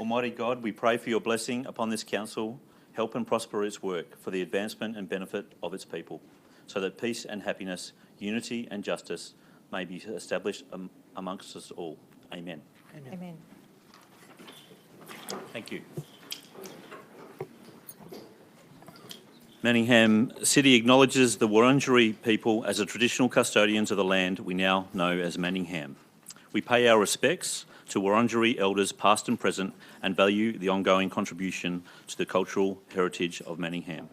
Almighty God, we pray for your blessing upon this council, help and prosper its work for the advancement and benefit of its people, so that peace and happiness, unity and justice may be established amongst us all. Amen. Amen. Thank you. Manningham City acknowledges the Wurundjeri people as the traditional custodians of the land we now know as Manningham. We pay our respects to Wurundjeri elders past and present and value the ongoing contribution to the cultural heritage of Manningham.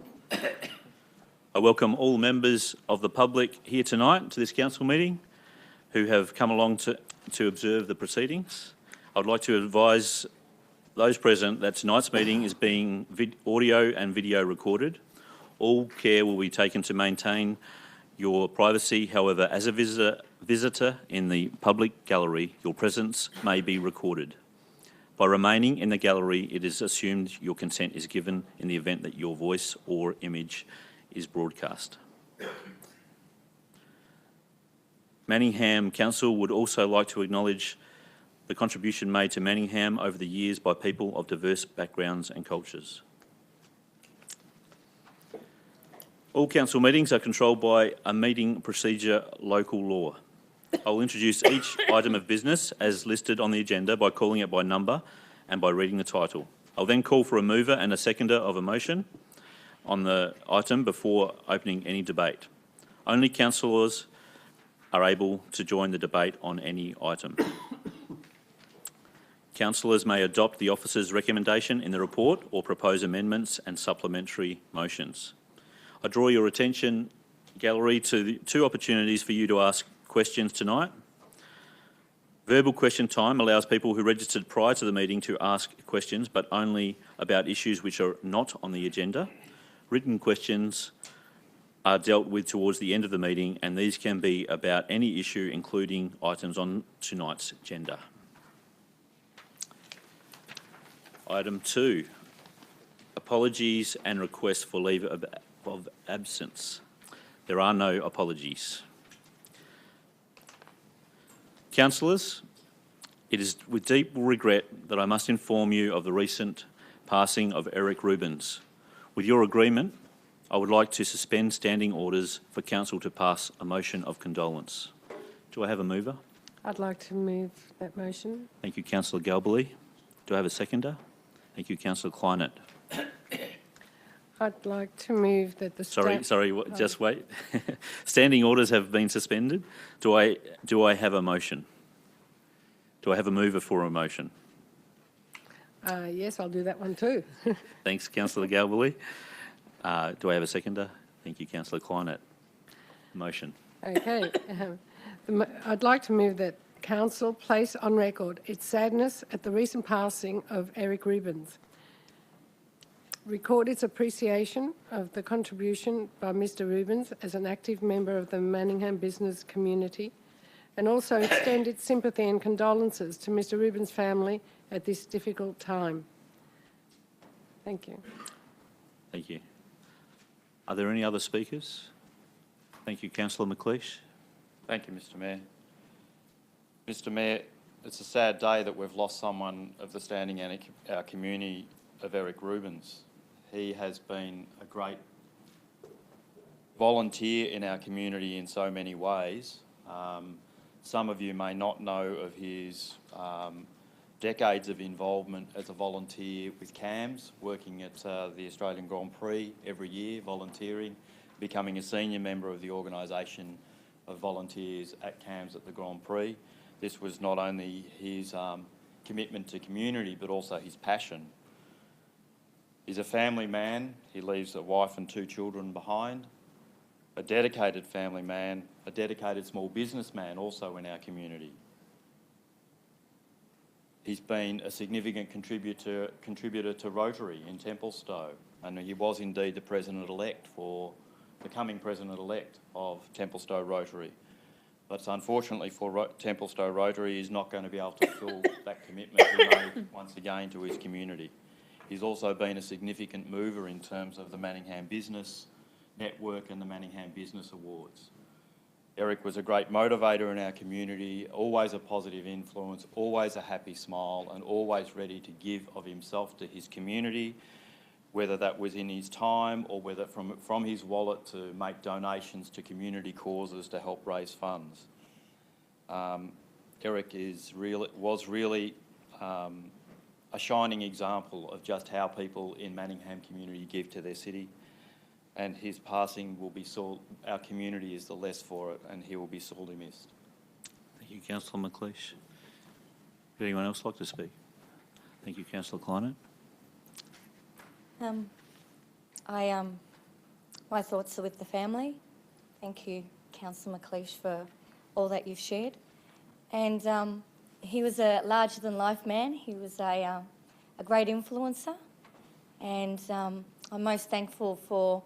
I welcome all members of the public here tonight to this council meeting who have come along to observe the proceedings. I would like to advise those present that tonight's meeting is being audio and video recorded. All care will be taken to maintain your privacy. However, as a visitor in the public gallery, your presence may be recorded. By remaining in the gallery, it is assumed your consent is given in the event that your voice or image is broadcast. Manningham Council would also like to acknowledge the contribution made to Manningham over the years by people of diverse backgrounds and cultures. All council meetings are controlled by a meeting procedure local law. I will introduce each item of business as listed on the agenda by calling it by number and by reading the title. I'll then call for a mover and a seconder of a motion on the item before opening any debate. Only councillors are able to join the debate on any item. Councillors may adopt the officer's recommendation in the report or propose amendments and supplementary motions. I draw your attention, gallery, to the two opportunities for you to ask questions tonight. Verbal question time allows people who registered prior to the meeting to ask questions, but only about issues which are not on the agenda. Written questions are dealt with towards the end of the meeting, and these can be about any issue, including items on tonight's agenda. Item 2, apologies and requests for leave of absence. There are no apologies. Councillors, it is with deep regret that I must inform you of the recent passing of Eric Rubens. With your agreement, I would like to suspend standing orders for Council to pass a motion of condolence. Do I have a mover? I'd like to move that motion. Thank you, Councillor Galbally. Do I have a seconder? Thank you, Councillor Kleinert. I'd like to move that the... Just wait. Standing orders have been suspended. Do I have a motion? Do I have a mover for a motion? Yes, I'll do that one too. Thanks, Councillor Galbally. Do I have a seconder? Thank you, Councillor Kleinert. Motion. Okay. I'd like to move that Council place on record its sadness at the recent passing of Eric Rubens. Record its appreciation of the contribution by Mr Rubens as an active member of the Manningham business community, and also extend its sympathy and condolences to Mr Rubens' family at this difficult time. Thank you. Thank you. Are there any other speakers? Thank you, Councillor McLeish. Thank you, Mr Mayor. Mr Mayor, it's a sad day that we've lost someone of the standing in our community of Eric Rubens. He has been a great volunteer in our community in so many ways. Some of you may not know of his decades of involvement as a volunteer with CAMS, working at the Australian Grand Prix every year, volunteering, becoming a senior member of the organisation of volunteers at CAMS at the Grand Prix. This was not only his commitment to community, but also his passion. He's a family man. He leaves a wife and 2 children behind, a dedicated family man, a dedicated small businessman also in our community. He's been a significant contributor to Rotary in Templestowe, and he was indeed the president-elect for the coming president-elect of Templestowe Rotary. But unfortunately for Templestowe Rotary, he's not going to be able to fulfil that commitment he made once again to his community. He's also been a significant mover in terms of the Manningham Business Network and the Manningham Business Awards. Eric was a great motivator in our community, always a positive influence, always a happy smile, and always ready to give of himself to his community, whether that was in his time or whether from his wallet to make donations to community causes to help raise funds. Eric was really a shining example of just how people in Manningham community give to their city, and his passing will be our community is the less for it, and he will be sorely missed. Thank you, Councillor McLeish. Would anyone else like to speak? Thank you, Councillor Kleinert. My thoughts are with the family. Thank you, Councillor McLeish, for all that you've shared. And he was a larger-than-life man. He was a great influencer, and I'm most thankful for.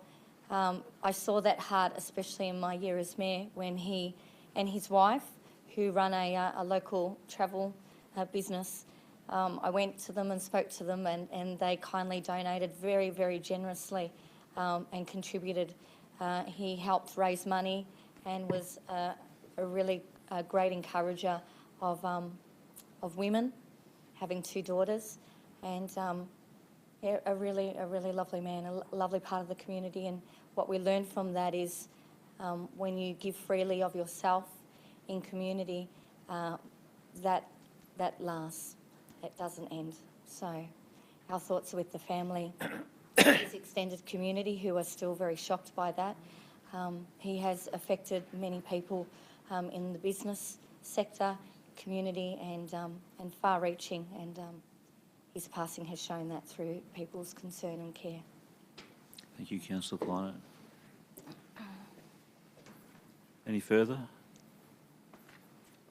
I saw that heart, especially in my year as mayor, when he and his wife, who run a local travel business, I went to them and spoke to them, and they kindly donated very, very generously and contributed. He helped raise money and was a really great encourager of women, having 2 daughters, and yeah, a really lovely man, a lovely part of the community. And what we learned from that is when you give freely of yourself in community, that lasts. It doesn't end. So our thoughts are with the family, his extended community, who are still very shocked by that. He has affected many people in the business sector, community, and far-reaching, and his passing has shown that through people's concern and care. Thank you, Councillor Kleinert. Any further?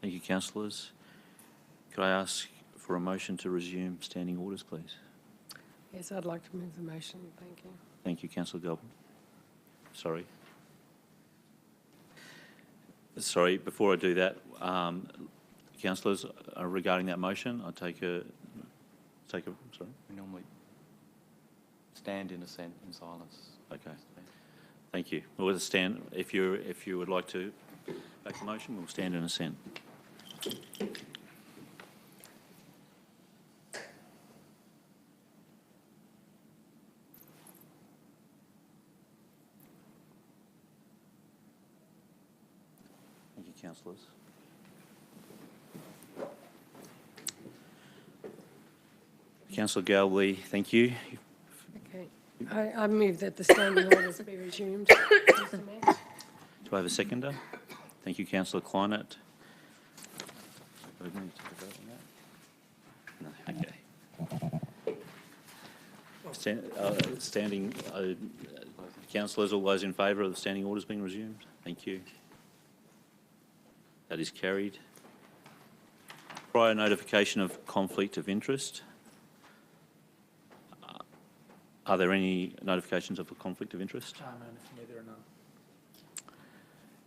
Thank you, councillors. Could I ask for a motion to resume standing orders, please? Yes, I'd like to move the motion. Thank you. Thank you, Councillor Goblin. Sorry, before I do that, councillors, regarding that motion, I take a, sorry. We normally stand in assent in silence. Okay. Thank you. We'll stand, if you would like to make the motion, we'll stand in assent. Thank you, councillors. Councillor Galway, thank you. Okay. I move that the standing orders be resumed. Mr. Mayor. Do I have a seconder? Thank you, Councillor Kleinert. Do we need to take a vote on that? No, okay. Standing, councillors, all those in favour of the standing orders being resumed? Thank you. That is carried. Prior notification of conflict of interest. Are there any notifications of a conflict of interest? No, there are none.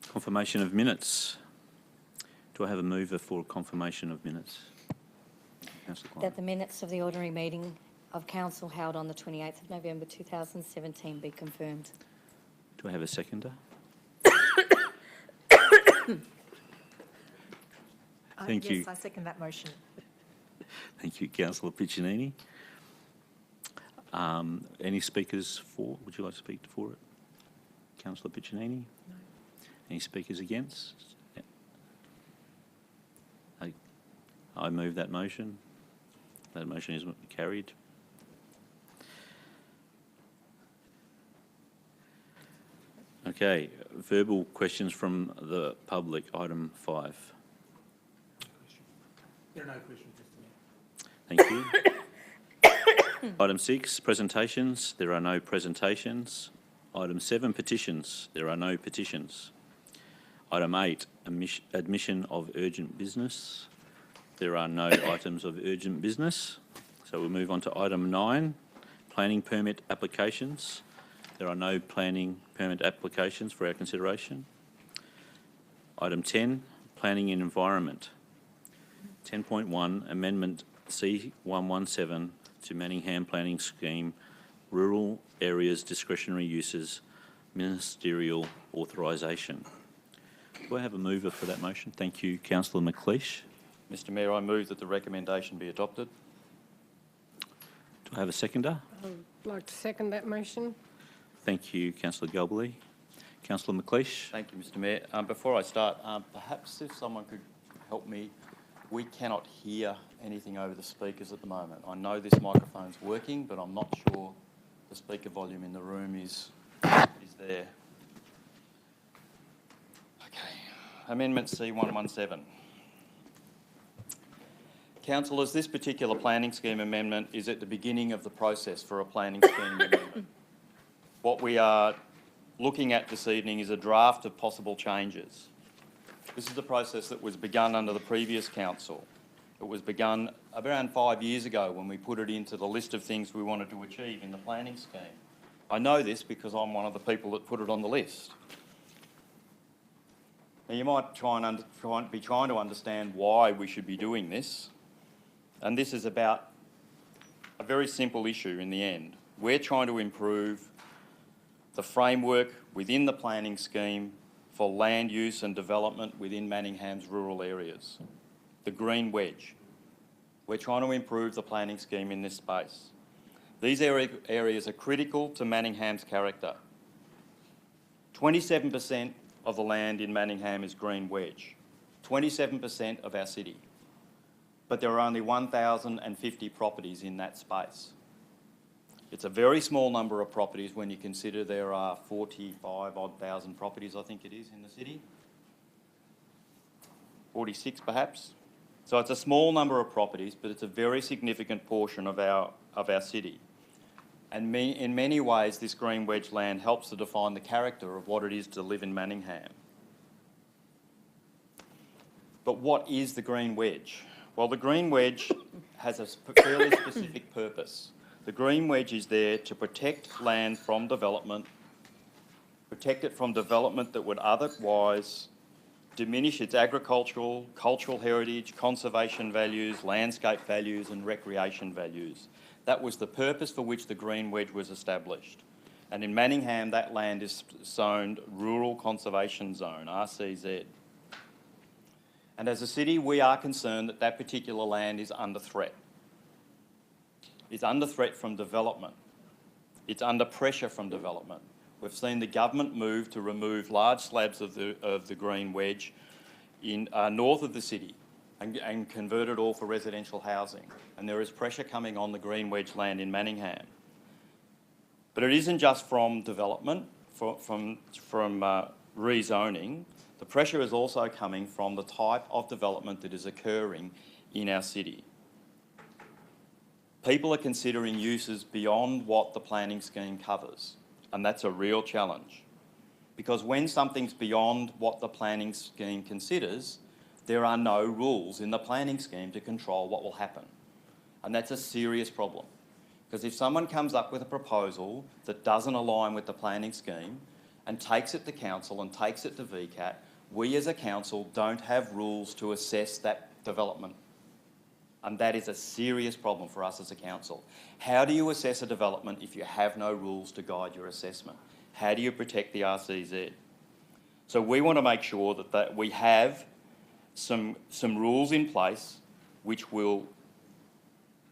Confirmation of minutes. Do I have a mover for confirmation of minutes? Councillor Kleinert. That the minutes of the ordinary meeting of council held on the 28th of November 2017 be confirmed. Do I have a seconder? Thank you. Yes, I second that motion. Thank you, Councillor Piccinini. Any speakers for? Would you like to speak for it? Councillor Piccinini? No. Any speakers against? Yeah. I move that motion. That motion is carried. Okay, verbal questions from the public, item 5. There are no questions, Mr. Mayor. Thank you. Item 6, presentations. There are no presentations. Item 7, petitions. There are no petitions. Item 8, admission of urgent business. There are no items of urgent business. So we'll move on to item 9, planning permit applications. There are no planning permit applications for our consideration. Item 10, planning and environment. 10.1, amendment C117 to Manningham Planning Scheme, Rural Areas Discretionary Uses, Ministerial Authorisation. Do I have a mover for that motion? Thank you, Councillor McLeish. Mr Mayor, I move that the recommendation be adopted. Do I have a seconder? I'd like to second that motion. Thank you, Councillor Galbally. Councillor McLeish. Thank you, Mr Mayor. Before I start, perhaps if someone could help me, we cannot hear anything over the speakers at the moment. I know this microphone's working, but I'm not sure the speaker volume in the room is there. Okay. Amendment C117. Councillors, this particular planning scheme amendment is at the beginning of the process for a planning scheme amendment. What we are looking at this evening is a draft of possible changes. This is a process that was begun under the previous council. It was begun around 5 years ago when we put it into the list of things we wanted to achieve in the planning scheme. I know this because I'm one of the people that put it on the list. Now, you might be trying to understand why we should be doing this, and this is about a very simple issue in the end. We're trying to improve the framework within the planning scheme for land use and development within Manningham's rural areas, the green wedge. We're trying to improve the planning scheme in this space. These areas are critical to Manningham's character. 27% of the land in Manningham is green wedge, 27% of our city. But there are only 1,050 properties in that space. It's a very small number of properties when you consider there are 45-odd thousand properties, I think it is, in the city. 46 perhaps. So it's a small number of properties, but it's a very significant portion of our city. And in many ways, this green wedge land helps to define the character of what it is to live in Manningham. But what is the green wedge? Well, the green wedge has a fairly specific purpose. The green wedge is there to protect land from development, protect it from development that would otherwise diminish its agricultural, cultural heritage, conservation values, landscape values and recreation values. That was the purpose for which the green wedge was established. And in Manningham, that land is zoned Rural Conservation Zone, RCZ. And as a city, we are concerned that that particular land is under threat. It's under threat from development. It's under pressure from development. We've seen the government move to remove large slabs of the green wedge in north of the city and convert it all for residential housing. And there is pressure coming on the green wedge land in Manningham. But it isn't just from development, from rezoning. The pressure is also coming from the type of development that is occurring in our city. People are considering uses beyond what the planning scheme covers, and that's a real challenge. Because when something's beyond what the planning scheme considers, there are no rules in the planning scheme to control what will happen. And that's a serious problem. Because if someone comes up with a proposal that doesn't align with the planning scheme and takes it to council and takes it to VCAT, we as a council don't have rules to assess that development. And that is a serious problem for us as a council. How do you assess a development if you have no rules to guide your assessment? How do you protect the RCZ? So we want to make sure that we have some rules in place which will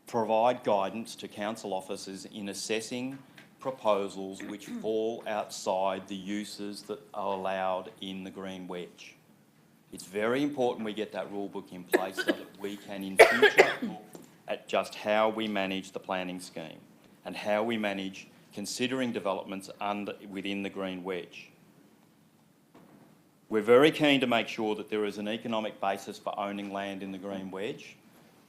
provide guidance to council officers in assessing proposals which fall outside the uses that are allowed in the green wedge. It's very important we get that rule book in place so that we can in future look at just how we manage the planning scheme and how we manage considering developments within the green wedge. We're very keen to make sure that there is an economic basis for owning land in the green wedge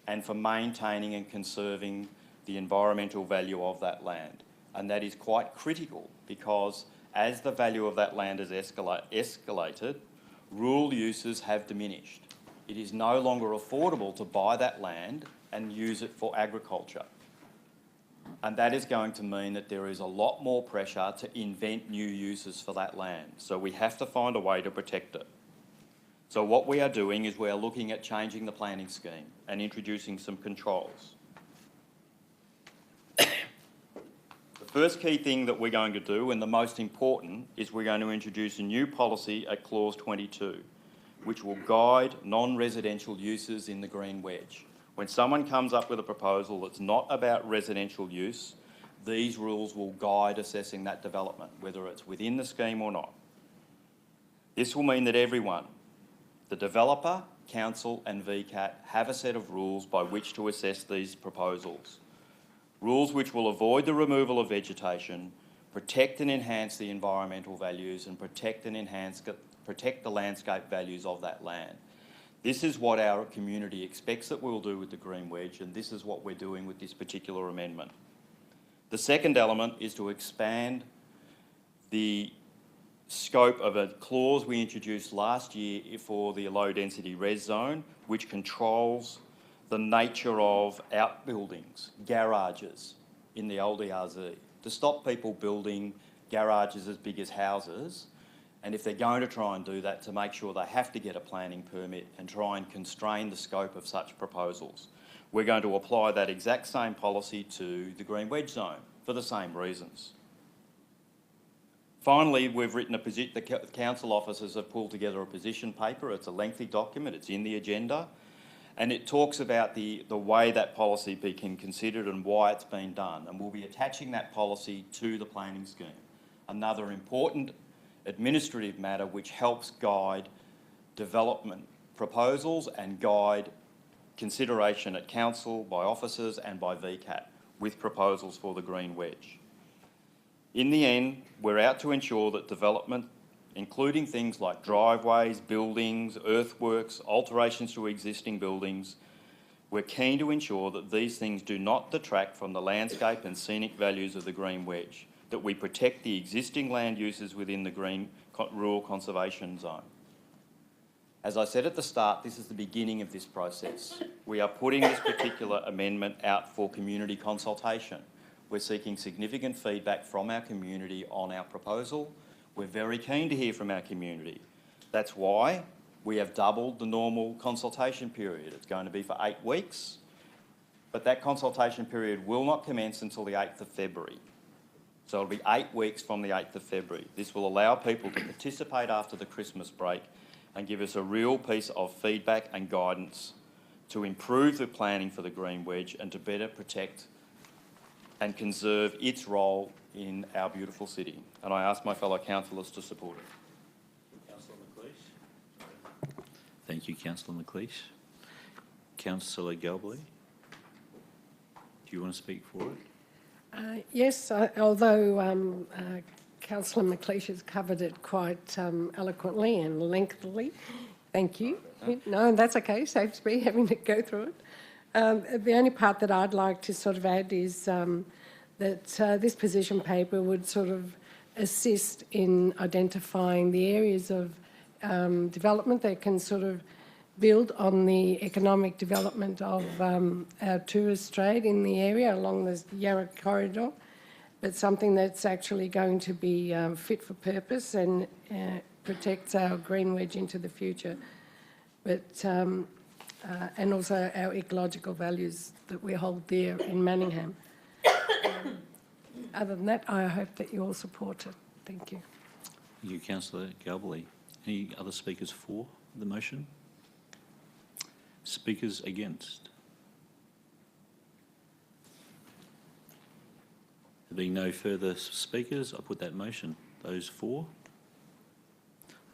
and for maintaining and conserving the environmental value of that land. And that is quite critical because as the value of that land has escalated, rural uses have diminished. It is no longer affordable to buy that land and use it for agriculture. And that is going to mean that there is a lot more pressure to invent new uses for that land. So we have to find a way to protect it. So what we are doing is we are looking at changing the planning scheme and introducing some controls. The The first key thing that we're going to do, and the most important, is we're going to introduce a new policy at clause 22, which will guide non-residential uses in the green wedge. When someone comes up with a proposal that's not about residential use, these rules will guide assessing that development, whether it's within the scheme or not. This will mean that everyone, the developer, council and VCAT, have a set of rules by which to assess these proposals. Rules which will avoid the removal of vegetation, protect and enhance the environmental values and protect the landscape values of that land. This is what our community expects that we'll do with the green wedge, and this is what we're doing with this particular amendment. The second element is to expand the scope of a clause we introduced last year for the low density res zone, which controls the nature of outbuildings, garages in the old ERZ, to stop people building garages as big as houses, and if they're going to try and do that, to make sure they have to get a planning permit and try and constrain the scope of such proposals. We're going to apply that exact same policy to the green wedge zone for the same reasons. Finally, we've written the council officers have pulled together a position paper. It's a lengthy document, it's in the agenda, and it talks about the way that policy can considered and why it's been done. And we'll be attaching that policy to the planning scheme. Another important administrative matter which helps guide development proposals and guide consideration at council by officers and by VCAT with proposals for the green wedge. In the end, we're out to ensure that development, including things like driveways, buildings, earthworks, alterations to existing buildings, we're keen to ensure that these things do not detract from the landscape and scenic values of the green wedge, that we protect the existing land uses within the green rural conservation zone. As I said at the start, this is the beginning of this process. We are putting this particular amendment out for community consultation. We're seeking significant feedback from our community on our proposal. We're very keen to hear from our community. That's why we have doubled the normal consultation period. It's going to be for 8 weeks, but that consultation period will not commence until the 8th of February. So it'll be 8 weeks from the 8th of February. This will allow people to participate after the Christmas break and give us a real piece of feedback and guidance to improve the planning for the green wedge and to better protect and conserve its role in our beautiful city. And I ask my fellow councillors to support it. Councillor McLeish. Thank you, Councillor McLeish. Councillor Galbally, do you want to speak for it? Yes, although Councillor McLeish has covered it quite eloquently and lengthily. Thank you. No, that's okay. Saves me having to go through it. The only part that I'd like to sort of add is that this position paper would sort of assist in identifying the areas of development that can sort of build on the economic development of our tourist trade in the area along the Yarra corridor, but something that's actually going to be fit for purpose and protects our green wedge into the future. But and also our ecological values that we hold dear in Manningham. Other than that, I hope that you all support it. Thank you. Thank you, Councillor Galbally. Any other speakers for the motion? Speakers against? There being no further speakers, I put that motion. Those for?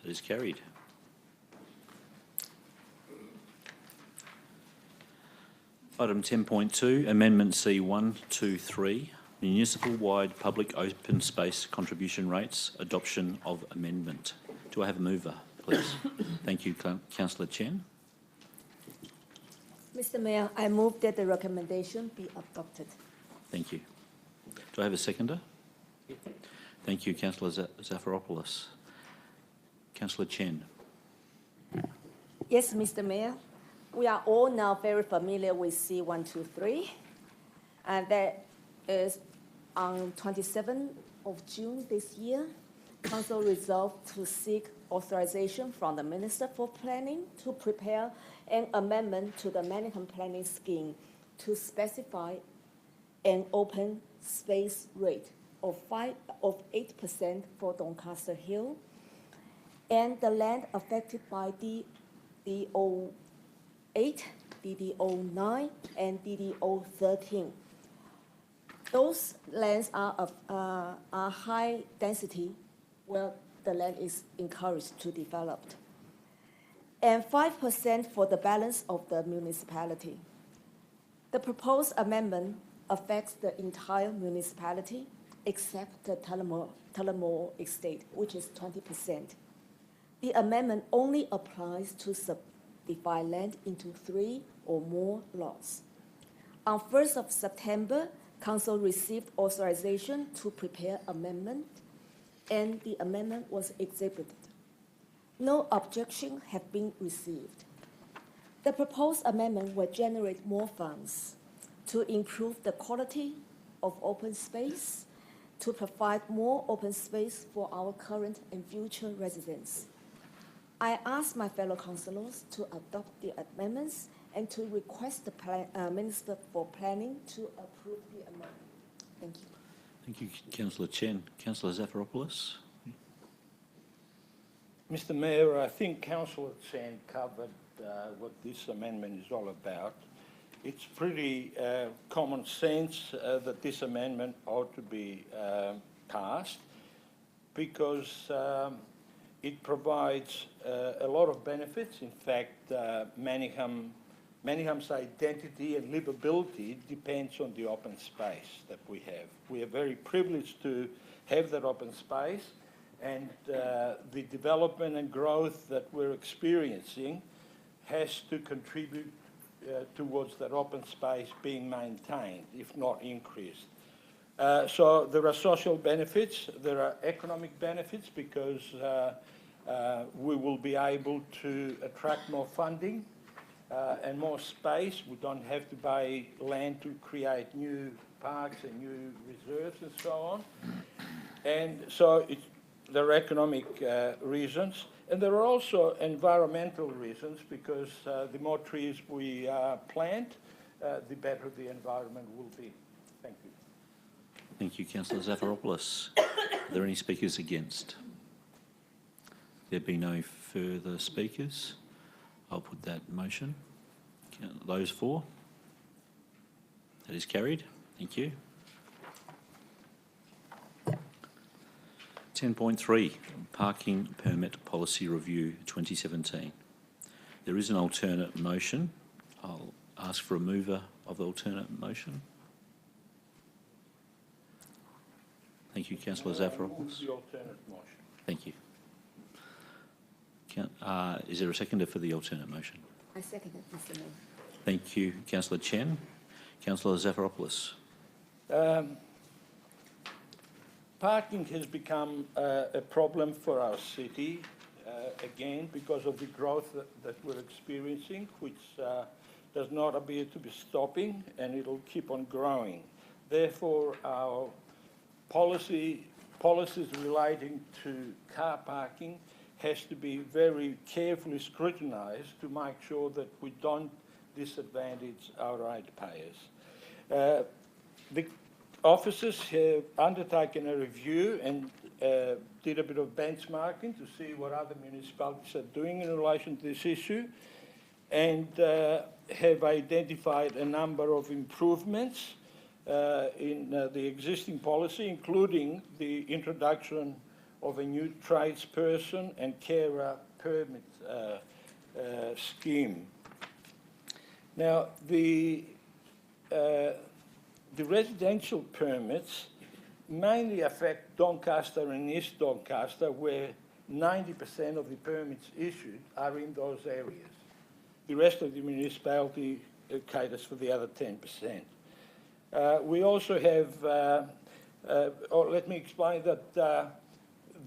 That is carried. Item 10.2, Amendment C123, Municipal-wide Public Open Space Contribution Rates, Adoption of Amendment. Do I have a mover, please? Thank you, Councillor Chen. Mr. Mayor, I move that the recommendation be adopted. Thank you. Do I have a seconder? Thank you, Councillor Zafiropoulos. Councillor Chen. Yes, Mr. Mayor. We are all now very familiar with C123, and that is on 27th of June this year, Council resolved to seek authorization from the Minister for Planning to prepare an amendment to the Manningham Planning Scheme to specify an open space rate of 8% for Doncaster Hill, and the land affected by DD08, DD09, and DD013. Those lands are high density, where the land is encouraged to develop. And 5% for the balance of the municipality. The proposed amendment affects the entire municipality except the Tullamore estate, which is 20%. The amendment only applies to subdivide land into 3 or more lots. On 1st of September, Council received authorization to prepare amendment, and the amendment was exhibited. No objection have been received. The proposed amendment will generate more funds to improve the quality of open space, to provide more open space for our current and future residents. I ask my fellow councillors to adopt the amendments and to request the Minister for Planning to approve the amendment. Thank you. Thank you, Councillor Chen. Councillor Zafiropoulos. Mr Mayor, I think Councillor Chen covered what this amendment is all about. It's pretty common sense that this amendment ought to be passed because it provides a lot of benefits. In fact, Manningham's identity and livability depends on the open space that we have. We are very privileged to have that open space, and the development and growth that we're experiencing has to contribute towards that open space being maintained, if not increased. So there are social benefits, there are economic benefits because we will be able to attract more funding and more space. We don't have to buy land to create new parks and new reserves and so on. And so there are economic reasons. And there are also environmental reasons because the more trees we plant, the better the environment will be. Thank you. Thank you, Councillor Zafiropoulos. Are there any speakers against? There be no further speakers. I'll put that motion. Those for? That is carried. Thank you. 10.3, Parking Permit Policy Review 2017. There is an alternate motion. I'll ask for a mover of the alternate motion. Thank you, Councillor Zafiropoulos. The alternate motion. Thank you. Is there a seconder for the alternate motion? I second it, Mr. Mayor. Thank you, Councillor Chen. Councillor Zafiropoulos. Parking has become a problem for our city, again, because of the growth that we're experiencing, which does not appear to be stopping, and it'll keep on growing. Therefore, our policies relating to car parking has to be very carefully scrutinised to make sure that we don't disadvantage our ratepayers. The officers have undertaken a review and did a bit of benchmarking to see what other municipalities are doing in relation to this issue, and have identified a number of improvements in the existing policy, including the introduction of a new tradesperson and carer permit scheme. Now, the residential permits mainly affect Doncaster and East Doncaster, where 90% of the permits issued are in those areas. The rest of the municipality caters for the other 10%. We also have, let me explain that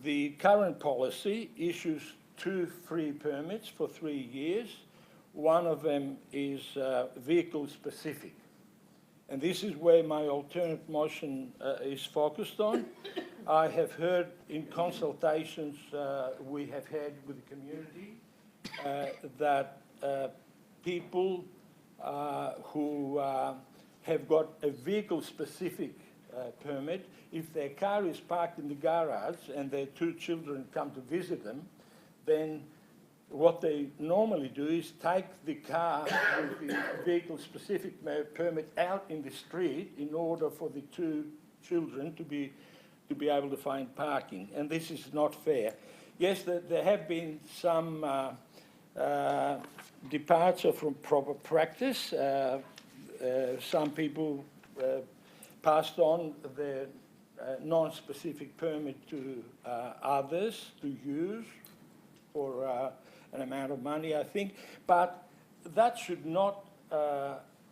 the current policy issues 2 free permits for 3 years. One of them is vehicle specific. And this is where my alternate motion is focused on. I have heard in consultations we have had with the community that people who have got a vehicle-specific permit. If their car is parked in the garage and their 2 children come to visit them, then what they normally do is take the car with the vehicle-specific permit out in the street in order for the 2 children to be able to find parking, and this is not fair. Yes, there have been some departure from proper practice. Some people passed on their non-specific permit to others to use for an amount of money, I think. But that should not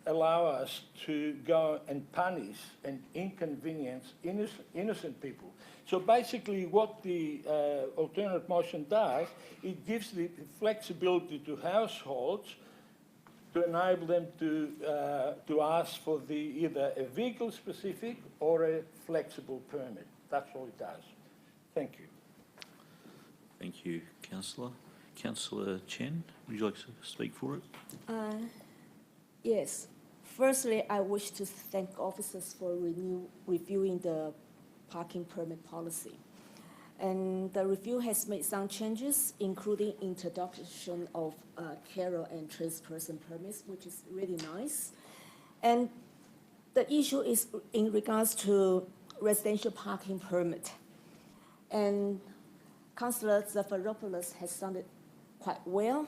allow us to go and punish and inconvenience innocent people. So basically what the alternate motion does, it gives the flexibility to households to enable them to ask for either a vehicle-specific or a flexible permit. That's all it does. Thank you. Thank you, Councillor. Councillor Chen, would you like to speak for it? Yes. Firstly, I wish to thank officers for reviewing the parking permit policy. And the review has made some changes, including introduction of carer and tradesperson permits, which is really nice. And the issue is in regards to residential parking permit. And Councillor Zafiropoulos has sounded quite well,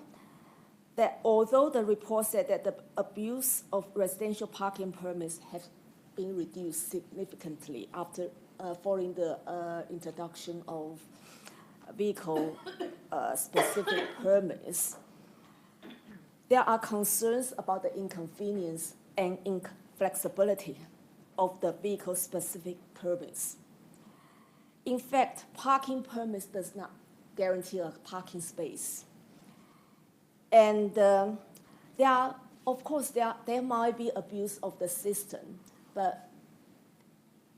that although the report said that the abuse of residential parking permits have been reduced significantly after following the introduction of vehicle specific permits, there are concerns about the inconvenience and inflexibility of the vehicle specific permits. In fact, parking permits does not guarantee a parking space. And there might be abuse of the system, but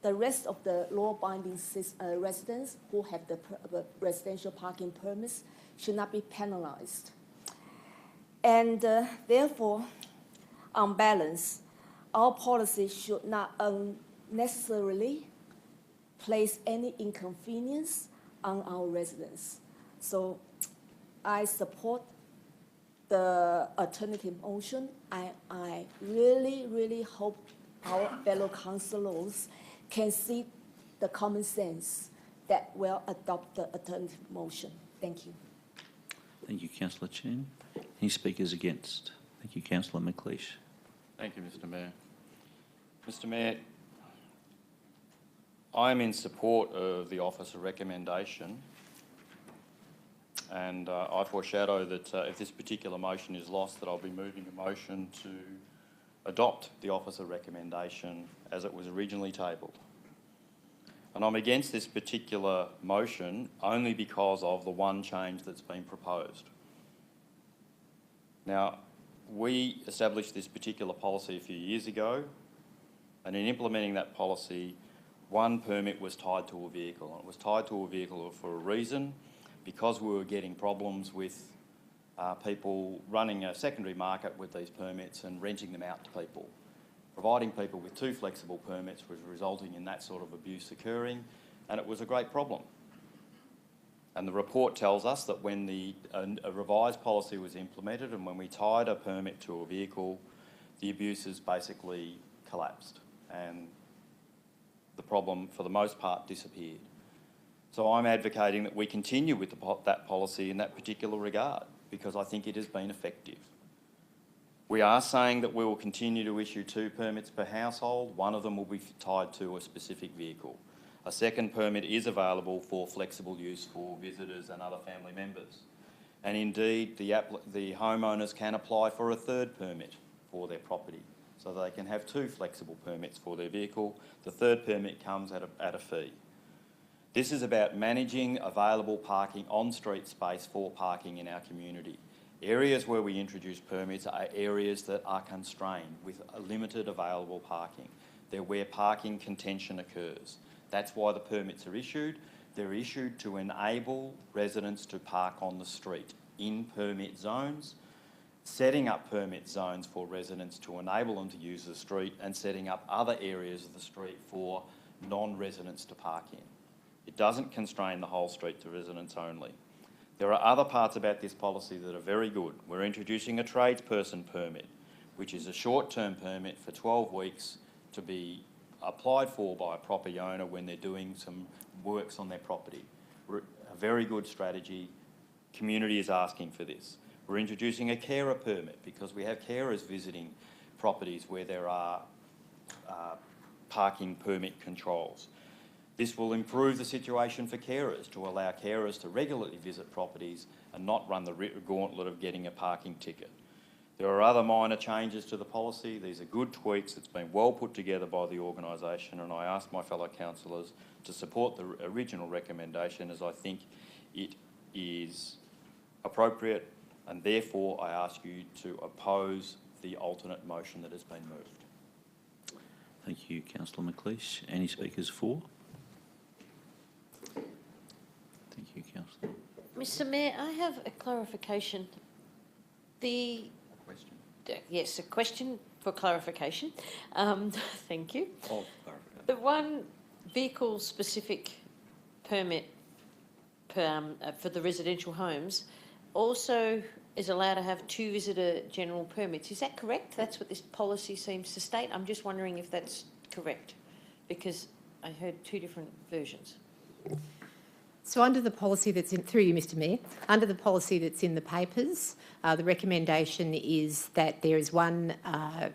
the rest of the law-abiding residents who have the residential parking permits should not be penalized. And therefore, on balance, our policy should not unnecessarily place any inconvenience on our residents. So I support the alternative motion. I really, really hope our fellow councillors can see the common sense that will adopt the alternative motion. Thank you. Thank you, Councillor Chen. Any speakers against? Thank you, Councillor McLeish. Thank you, Mr. Mayor. Mr. Mayor, I am in support of the officer recommendation, and I foreshadow that if this particular motion is lost, that I'll be moving a motion to adopt the officer recommendation as it was originally tabled. And I'm against this particular motion only because of the one change that's been proposed. Now, we established this particular policy a few years ago, and in implementing that policy, one permit was tied to a vehicle. And it was tied to a vehicle for a reason, because we were getting problems with people running a secondary market with these permits and renting them out to people. Providing people with 2 flexible permits was resulting in that sort of abuse occurring, and it was a great problem. And the report tells us that when a revised policy was implemented and when we tied a permit to a vehicle, the abuses basically collapsed and the problem, for the most part, disappeared. So I'm advocating that we continue with that policy in that particular regard, because I think it has been effective. We are saying that we will continue to issue 2 permits per household. One of them will be tied to a specific vehicle. A second permit is available for flexible use for visitors and other family members. And indeed, the homeowners can apply for a 3rd permit for their property, so they can have 2 flexible permits for their vehicle. The 3rd permit comes at a fee. This is about managing available parking, on-street space for parking in our community. Areas where we introduce permits are areas that are constrained with a limited available parking. They're where parking contention occurs. That's why the permits are issued. They're issued to enable residents to park on the street in permit zones, setting up permit zones for residents to enable them to use the street, and setting up other areas of the street for non-residents to park in. It doesn't constrain the whole street to residents only. There are other parts about this policy that are very good. We're introducing a tradesperson permit, which is a short-term permit for 12 weeks to be applied for by a property owner when they're doing some works on their property. A very good strategy. Community is asking for this. We're introducing a carer permit because we have carers visiting properties where there are parking permit controls. This will improve the situation for carers to allow carers to regularly visit properties and not run the gauntlet of getting a parking ticket. There are other minor changes to the policy. These are good tweaks. It's been well put together by the organisation, and I ask my fellow councillors to support the original recommendation, as I think it is appropriate, and therefore I ask you to oppose the alternate motion that has been moved. Thank you, Councillor McLeish. Any speakers for? Thank you, Councillor. Mr. Mayor, I have a clarification. Question? Yes, a question for clarification. Thank you. Oh, clarification. The one vehicle-specific permit for the residential homes also is allowed to have 2 visitor general permits. Is that correct? That's what this policy seems to state. I'm just wondering if that's correct, because I heard 2 different versions. So under the policy that's in, through you, Mr. Mayor, under the policy that's in the papers, the recommendation is that there is one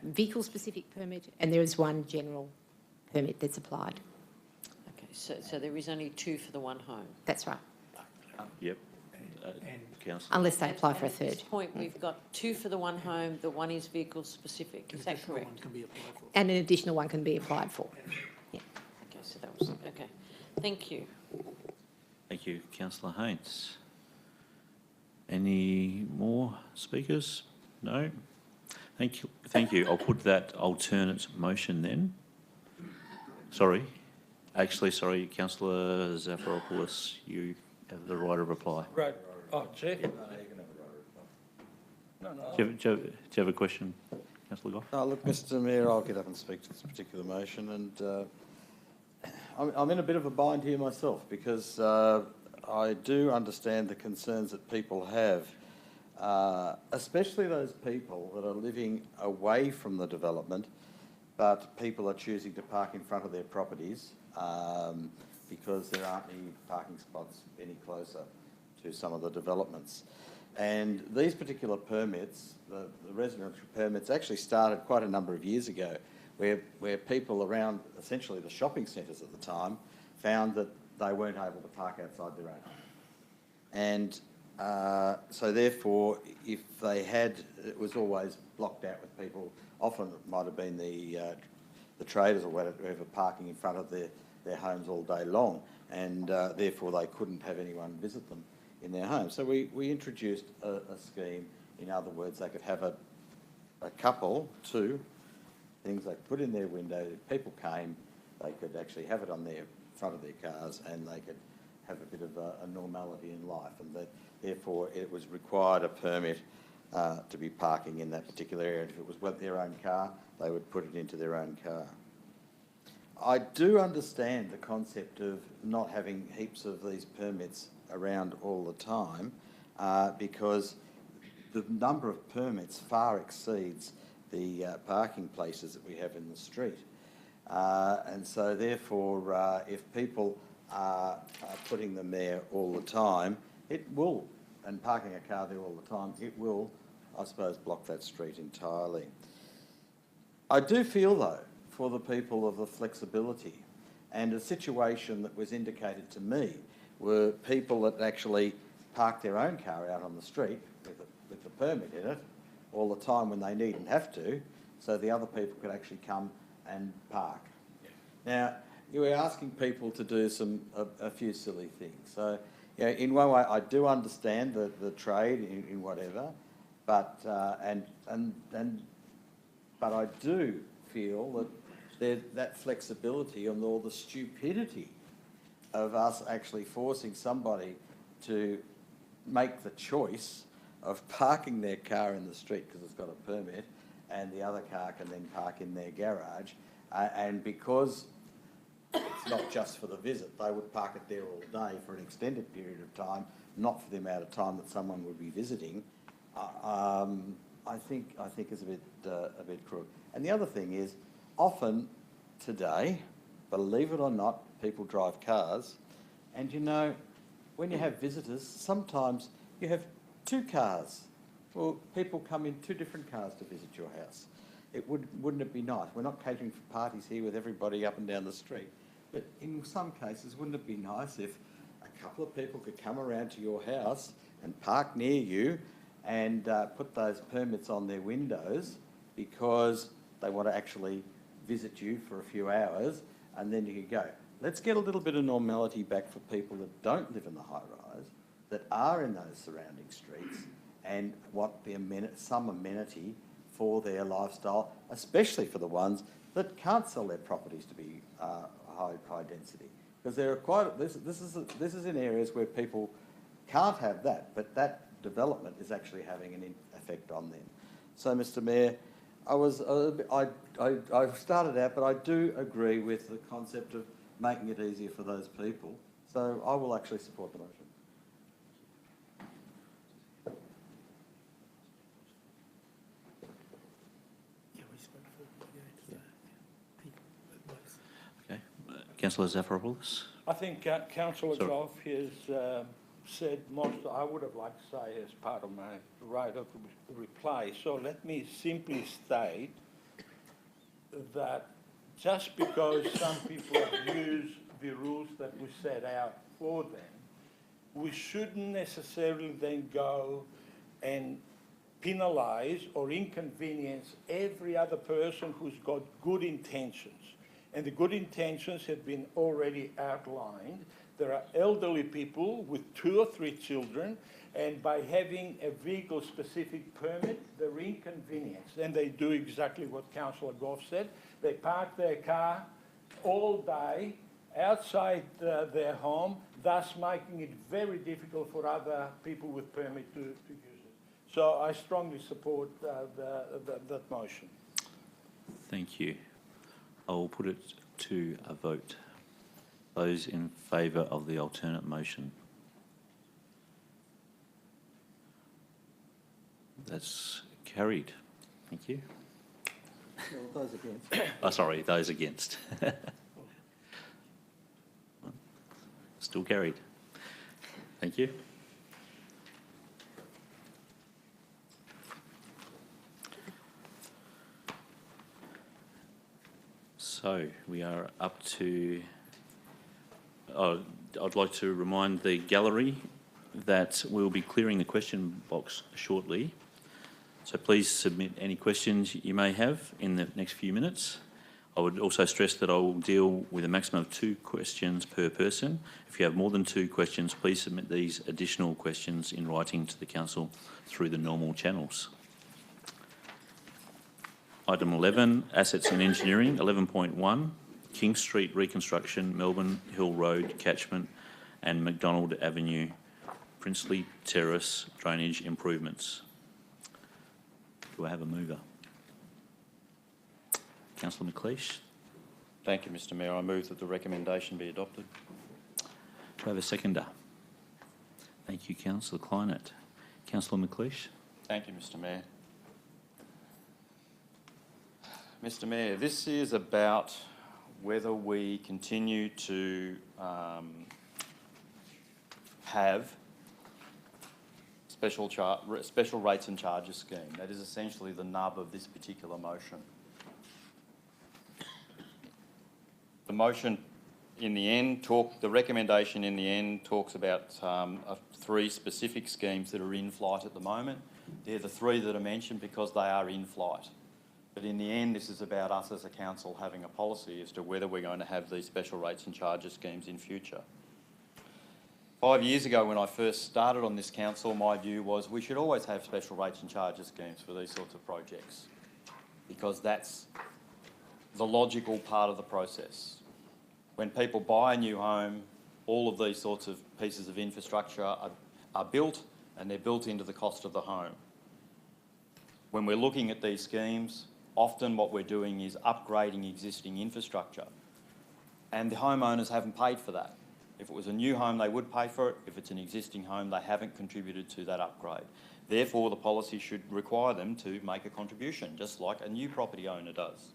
vehicle-specific permit and there is one general permit that's applied. Okay, so there is only 2 for the one home. That's right, Yep. Councillor. unless they apply for a And at this third. point, we've got 2 for the one home, the one is vehicle-specific. Is that Additional one correct? can be applied for. And an additional one can be applied for. Yeah. Okay, so that was, okay. Thank you. Thank you, Councillor Haynes. Any more speakers? No? Thank you. Thank you. I'll put that alternate motion then. Sorry. Actually, sorry, Councillor Zafiropoulos, you have the right of reply. Right. Oh, Chair? No, no. Do you have a question, Councillor Goff? Look, Mr. Mayor, I'll get up and speak to this particular motion, and I'm in a bit of a bind here myself because I do understand the concerns that people have, especially those people that are living away from the development, but people are choosing to park in front of their properties because there aren't any parking spots any closer to some of the developments. And these particular permits, the residential permits, actually started quite a number of years ago, where people around essentially the shopping centres at the time found that they weren't able to park outside their own home. And so therefore, if they had, it was always blocked out with people. Often it might have been the traders or whatever parking in front of their homes all day long, and therefore they couldn't have anyone visit them in their home. So we introduced a scheme. In other words, they could have a couple, 2 things they could put in their window. If people came, they could actually have it on their front of their cars, and they could have a bit of a normality in life, and that therefore it was required a permit to be parking in that particular area. If it was with their own car, they would put it into their own car. I do understand the concept of not having heaps of these permits around all the time because the number of permits far exceeds the parking places that we have in the street. And so therefore, if people are putting them there all the time, it will, and parking a car there all the time, it will, I suppose, block that street entirely. I do feel, though, for the people of the flexibility, and a situation that was indicated to me were people that actually park their own car out on the street with the permit in it all the time when they need and have to, so the other people could actually come and park. Now, you were asking people to do a few silly things. So, you know, in one way, I do understand the trade in whatever, but but I do feel that that flexibility and all the stupidity of us actually forcing somebody to make the choice of parking their car in the street because it's got a permit, and the other car can then park in their garage, and because it's not just for the visit. They would park it there all day for an extended period of time, not for the amount of time that someone would be visiting. I think is a bit cruel. And the other thing is, often today, believe it or not, people drive cars, and you know, when you have visitors, sometimes you have 2 cars. Well, people come in 2 different cars to visit your house. Wouldn't it be nice? We're not catering for parties here with everybody up and down the street, but in some cases, wouldn't it be nice if a couple of people could come around to your house and park near you and put those permits on their windows because they want to actually visit you for a few hours, and then you can go. Let's get a little bit of normality back for people that don't live in the high-rise, that are in those surrounding streets, and want some amenity for their lifestyle, especially for the ones that can't sell their properties to be high density. Because there are this is in areas where people can't have that, but that development is actually having an effect on them. So, Mr. Mayor, I started out, but I do agree with the concept of making it easier for those people. So I will actually support the motion. Okay. Councillor Zafiropoulos. I think Councillor Goff has said most I would have liked to say as part of my right of reply. So let me simply state that just because some people abuse the rules that we set out for them, we shouldn't necessarily then go and penalise or inconvenience every other person who's got good intentions. And the good intentions have been already outlined. There are elderly people with 2 or 3 children, and by having a vehicle-specific permit, they're inconvenienced. And they do exactly what Councillor Goff said. They park their car all day outside their home, thus making it very difficult for other people with permit to use it. So I strongly support that motion. Thank you. I will put it to a vote. Those in favour of the alternate motion? That's carried. Thank you. Well, those against. Oh, sorry, those against. Still carried. Thank you. So we are up to, I'd like to remind the gallery that we'll be clearing the question box shortly. So please submit any questions you may have in the next few minutes. I would also stress that I will deal with a maximum of 2 questions per person. If you have more than 2 questions, please submit these additional questions in writing to the council through the normal channels. Item 11, Assets and Engineering. 11.1, King Street reconstruction, Melbourne Hill Road catchment and McDonald Avenue, Princely Terrace drainage improvements. Do I have a mover? Councillor McLeish. Thank you, Mr. Mayor. I move that the recommendation be adopted. Do I have a seconder? Thank you, Councillor Kleinert. Councillor McLeish. Thank you, Mr. Mayor. Mr. Mayor, this is about whether we continue to have special rates and charges scheme. That is essentially the nub of this particular motion. The motion in the end the recommendation in the end talks about 3 specific schemes that are in flight at the moment. They're the 3 that are mentioned because they are in flight. But in the end, this is about us as a council having a policy as to whether we're going to have these special rates and charges schemes in future. 5 years ago, when I first started on this council, my view was we should always have special rates and charges schemes for these sorts of projects because that's the logical part of the process. When people buy a new home, all of these sorts of pieces of infrastructure are built and they're built into the cost of the home. When we're looking at these schemes, often what we're doing is upgrading existing infrastructure. and the homeowners haven't paid for that. If it was a new home, they would pay for it. If it's an existing home, they haven't contributed to that upgrade. Therefore, the policy should require them to make a contribution, just like a new property owner does.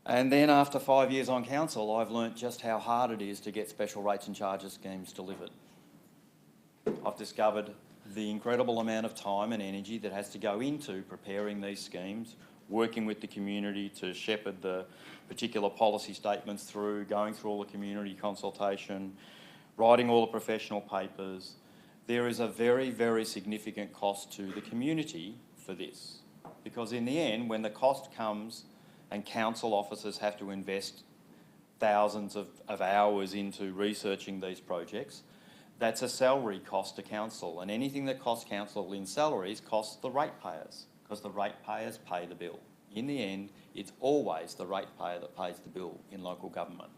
And then after 5 years on council, I've learnt just how hard it is to get special rates and charges schemes delivered. I've discovered the incredible amount of time and energy that has to go into preparing these schemes, working with the community to shepherd the particular policy statements through, going through all the community consultation, writing all the professional papers. There is a very, very significant cost to the community for this, because in the end, when the cost comes and council officers have to invest thousands of hours into researching these projects, that's a salary cost to council, and anything that costs council in salaries costs the ratepayers, because the ratepayers pay the bill. In the end, it's always the ratepayer that pays the bill in local government.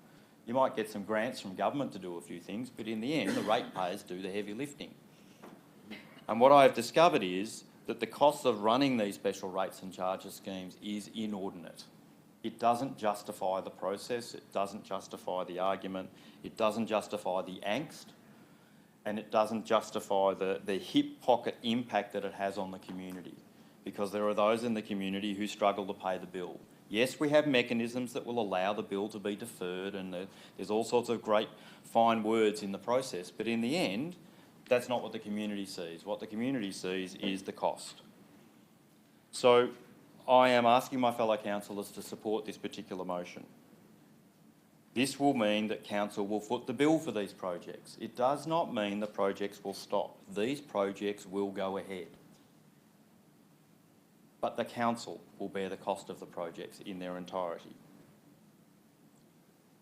You might get some grants from government to do a few things, but in the end, the ratepayers do the heavy lifting. And what I've discovered is that the cost of running these special rates and charges schemes is inordinate. It doesn't justify the process, it doesn't justify the argument, it doesn't justify the angst, and it doesn't justify the hip pocket impact that it has on the community, because there are those in the community who struggle to pay the bill. Yes, we have mechanisms that will allow the bill to be deferred, and there's all sorts of great fine words in the process, but in the end, that's not what the community sees. What the community sees is the cost. So I am asking my fellow councillors to support this particular motion. This will mean that council will foot the bill for these projects. It does not mean the projects will stop. These projects will go ahead. But the council will bear the cost of the projects in their entirety.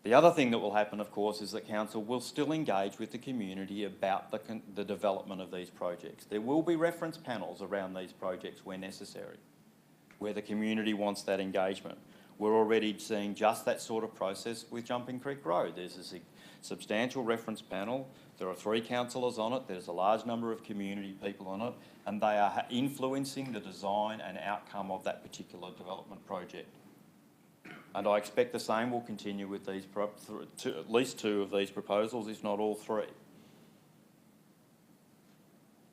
The other thing that will happen, of course, is that council will still engage with the community about the development of these projects. There will be reference panels around these projects where necessary, where the community wants that engagement. We're already seeing just that sort of process with Jumping Creek Road. There's a substantial reference panel. There are 3 councillors on it. There's a large number of community people on it, and they are influencing the design and outcome of that particular development project. And I expect the same will continue with these at least 2 of these proposals, if not all 3.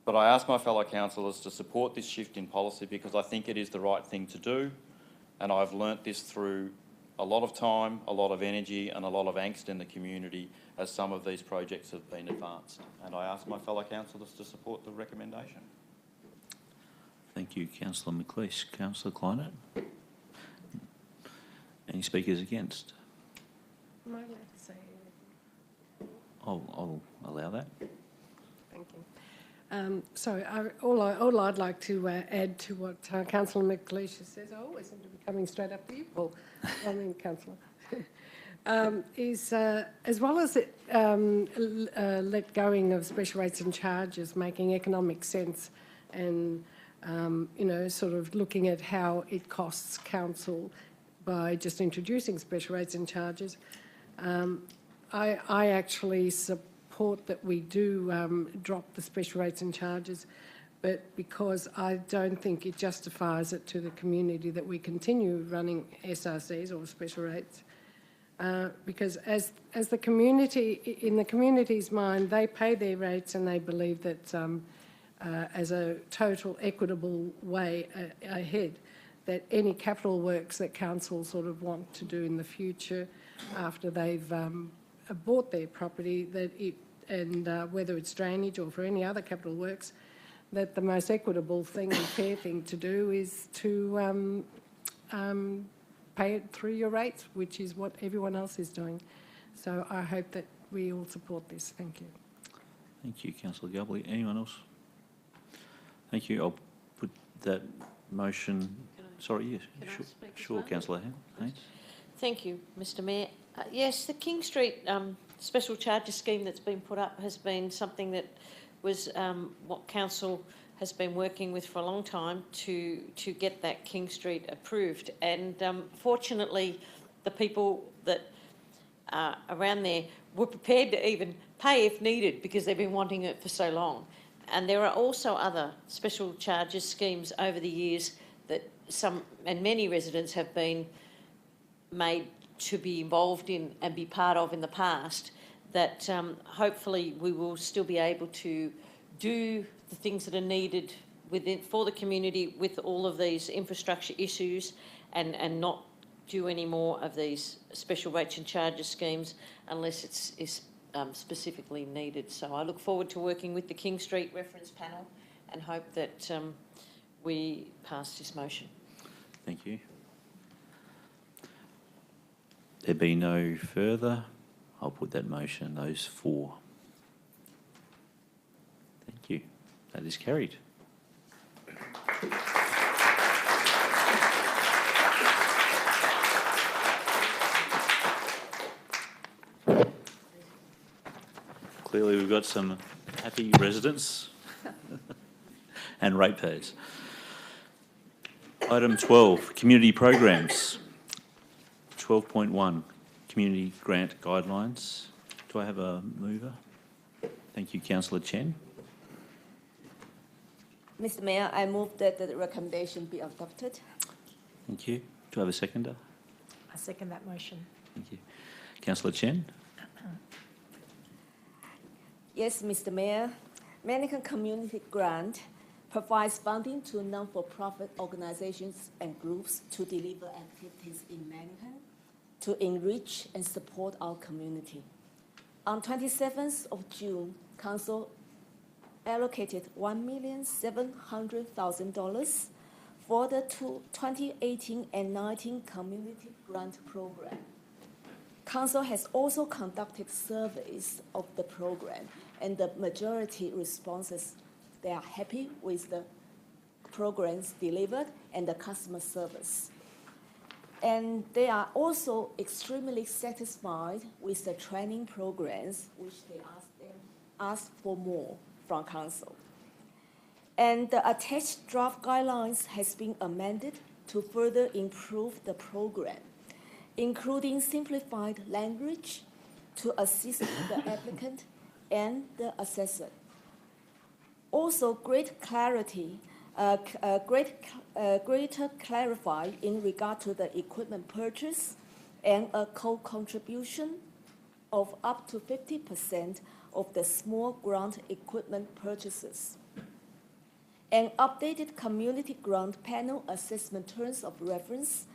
But I ask my fellow councillors to support this shift in policy, because I think it is the right thing to do, and I've learnt this through a lot of time, a lot of energy and a lot of angst in the community as some of these projects have been advanced. And I ask my fellow councillors to support the recommendation. Thank you, Councillor McLeish. Councillor Kleinert? Any speakers against? Am I allowed to say anything? I'll allow that. Thank you. All I'd like to add to what Councillor McLeish says, I always seem to be coming straight up to you, Paul. I mean, Councillor. Is as well as it, let going of special rates and charges, making economic sense, and sort of looking at how it costs council by just introducing special rates and charges. I actually support that we do drop the special rates and charges, but because I don't think it justifies it to the community that we continue running SRCs or special rates, because as the community, in the community's mind, they pay their rates and they believe that as a total equitable way ahead, that any capital works that council sort of want to do in the future after they've bought their property, that it, and whether it's drainage or for any other capital works, that the most equitable thing and fair thing to do is to pay it through your rates, which is what everyone else is doing. So I hope that we all support this. Thank you. Thank you, Councillor Gubley. Anyone else? Thank you. I'll put that motion. Sorry, yes, sure, Councillor Haynes. Thank you, Mr Mayor. Yes, the King Street special charges scheme that's been put up has been something that was what council has been working with for a long time to get that King Street approved. And fortunately, the people that are around there were prepared to even pay if needed, because they've been wanting it for so long. And there are also other special charges schemes over the years that some and many residents have been made to be involved in and be part of in the past, that hopefully we will still be able to do the things that are needed for the community with all of these infrastructure issues, and not do any more of these special rates and charges schemes unless it's specifically needed. So I look forward to working with the King Street reference panel and hope that we pass this motion. Thank you. There be no further, I'll put that motion, those 4. Thank you. That is carried. Clearly we've got some happy residents and ratepayers. Item 12, community programs. 12.1, community grant guidelines. Do I have a mover? Thank you, Councillor Chen. Mr. Mayor, I move that the recommendation be adopted. Thank you. Do I have a seconder? I second that motion. Thank you. Councillor Chen? Yes, Mr. Mayor. Manningham Community Grant provides funding to non-for-profit organizations and groups to deliver activities in Manningham to enrich and support our community. On 27th of June, Council allocated $1,700,000 for the 2018 and 19 Community Grant Program. Council has also conducted surveys of the program, and the majority responses, they are happy with the programs delivered and the customer service. And they are also extremely satisfied with the training programs, which they ask for more from Council. And the attached draft guidelines has been amended to further improve the program, including simplified language to assist the applicant and the assessor. Also, greater clarify in regard to the equipment purchase and a co-contribution of up to 50% of the small grant equipment purchases. An updated community grant panel assessment terms of reference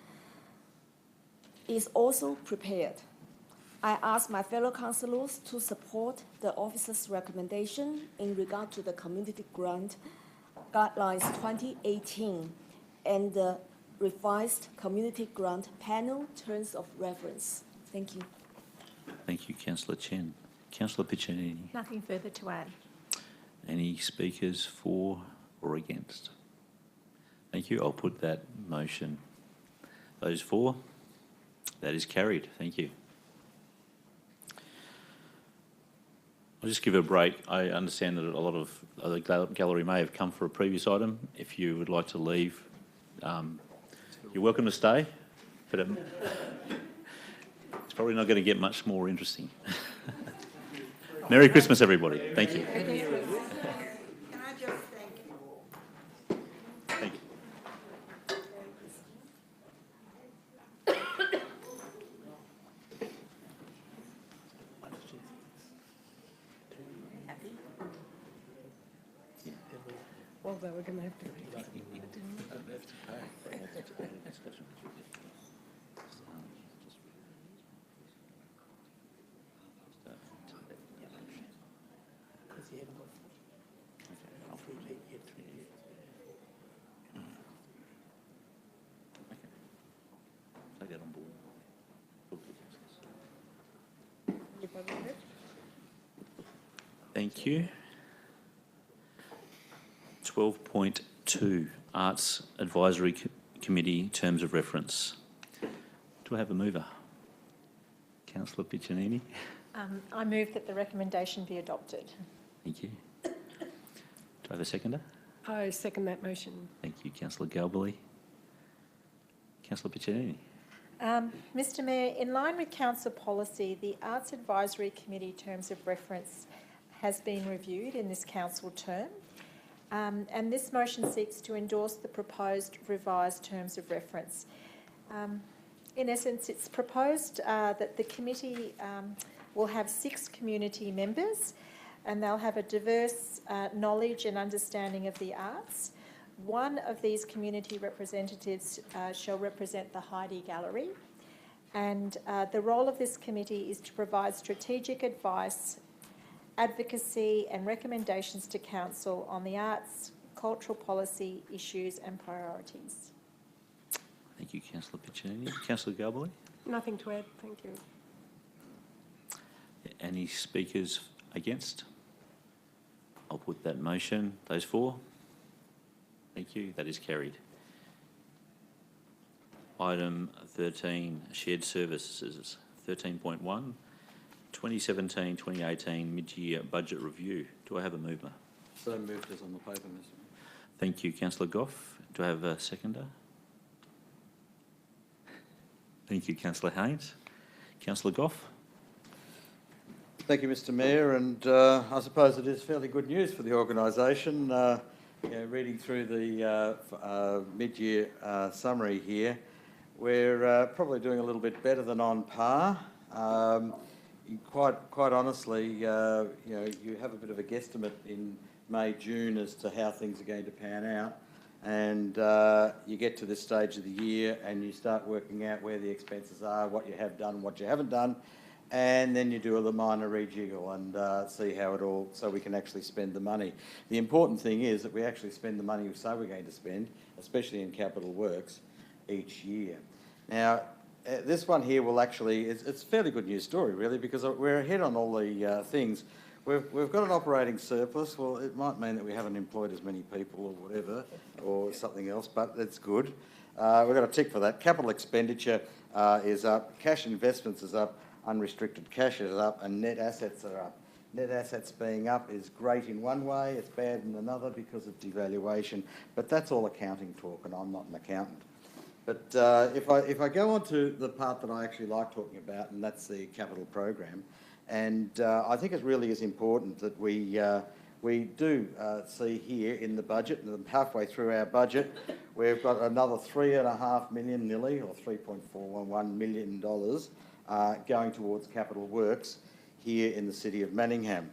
is also prepared. I ask my fellow councillors to support the officer's recommendation in regard to the Community Grant Guidelines 2018 and the revised Community Grant Panel Terms of Reference. Thank you. Thank you, Councillor Chen. Councillor Piccinini. Nothing further to add. Any speakers for or against? Thank you. I'll put that motion. Those 4. That is carried. Thank you. I'll just give a break. I understand that a lot of the gallery may have come for a previous item. If you would like to leave, you're welcome to stay, but it's probably not going to get much more interesting. Merry Christmas, everybody. Thank you. Can I just thank you all? Thank you. Well, they were going to have to. Take that on board. Thank you. 12.2, Arts Advisory Committee Terms of Reference. Do I have a mover? Councillor Piccinini. I move that the recommendation be adopted. Thank you. Do I have a seconder? I second that motion. Thank you, Councillor Galbally. Councillor Piccinini. Mr Mayor, in line with council policy, the Arts Advisory Committee Terms of Reference has been reviewed in this council term, and this motion seeks to endorse the proposed revised terms of reference. In essence, it's proposed that the committee will have 6 community members, and they'll have a diverse knowledge and understanding of the arts. One of these community representatives shall represent the Heidi Gallery, and the role of this committee is to provide strategic advice, advocacy and recommendations to Council on the arts, cultural policy issues and priorities. Thank you, Councillor Piccinini. Councillor Galbally? Nothing to add, thank you. Any speakers against? I'll put that motion. Those for? Thank you. That is carried. Item 13, shared services. 13.1, 2017-2018 mid-year budget review. Do I have a mover? So moved as on the paper, Mr. Thank you, Councillor Goff. Do I have a seconder? Thank you, Councillor Haynes. Councillor Goff? Thank you, Mr. Mayor, and I suppose it is fairly good news for the organisation. Reading through the mid-year summary here, we're probably doing a little bit better than on par. Quite honestly, you have a bit of a guesstimate in May, June as to how things are going to pan out, and you get to this stage of the year and you start working out where the expenses are, what you have done, what you haven't done, and then you do a minor rejiggle and see how it all, so we can actually spend the money. The important thing is that we actually spend the money we say we're going to spend, especially in capital works, each year. Now, this one here will actually, it's a fairly good news story really, because we're ahead on all the things. We've got an operating surplus. Well, it might mean that we haven't employed as many people or whatever, or something else, but it's good. We've got a tick for that. Capital expenditure is up, cash investments is up, unrestricted cash is up, and net assets are up. Net assets being up is great in one way, it's bad in another because of devaluation, but that's all accounting talk, and I'm not an accountant. But if I go on to the part that I actually like talking about, and that's the capital program, and I think it really is important that we do see here in the budget, and halfway through our budget, we've got another $3.5 million nearly, or $3.411 million going towards capital works here in the city of Manningham.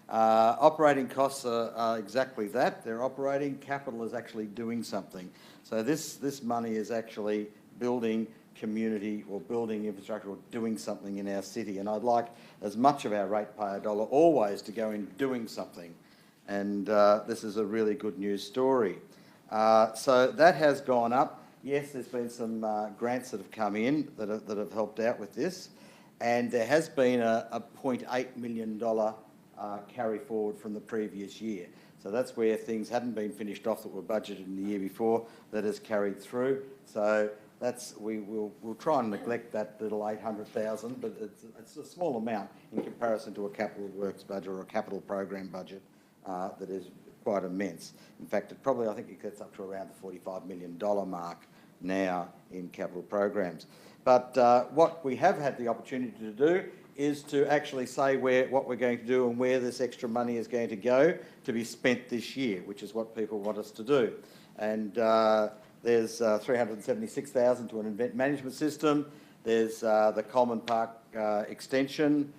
Operating costs are exactly that. They're operating. Capital is actually doing something. So this money is actually building community or building infrastructure or doing something in our city. And I'd like as much of our ratepayer dollar always to go in doing something. And this is a really good news story. So that has gone up. Yes, there's been some grants that have come in that have helped out with this. And there has been a $0.8 million carry forward from the previous year. So that's where things hadn't been finished off that were budgeted in the year before that has carried through. So that's we'll try and neglect that little 800,000, but it's a small amount in comparison to a capital works budget or a capital program budget that is quite immense. In fact, I think it gets up to around the $45 million mark now in capital programs. But what we have had the opportunity to do is to actually say what we're going to do and where this extra money is going to go to be spent this year, which is what people want us to do. And there's $376,000 to an event management system. There's the Coleman Park extension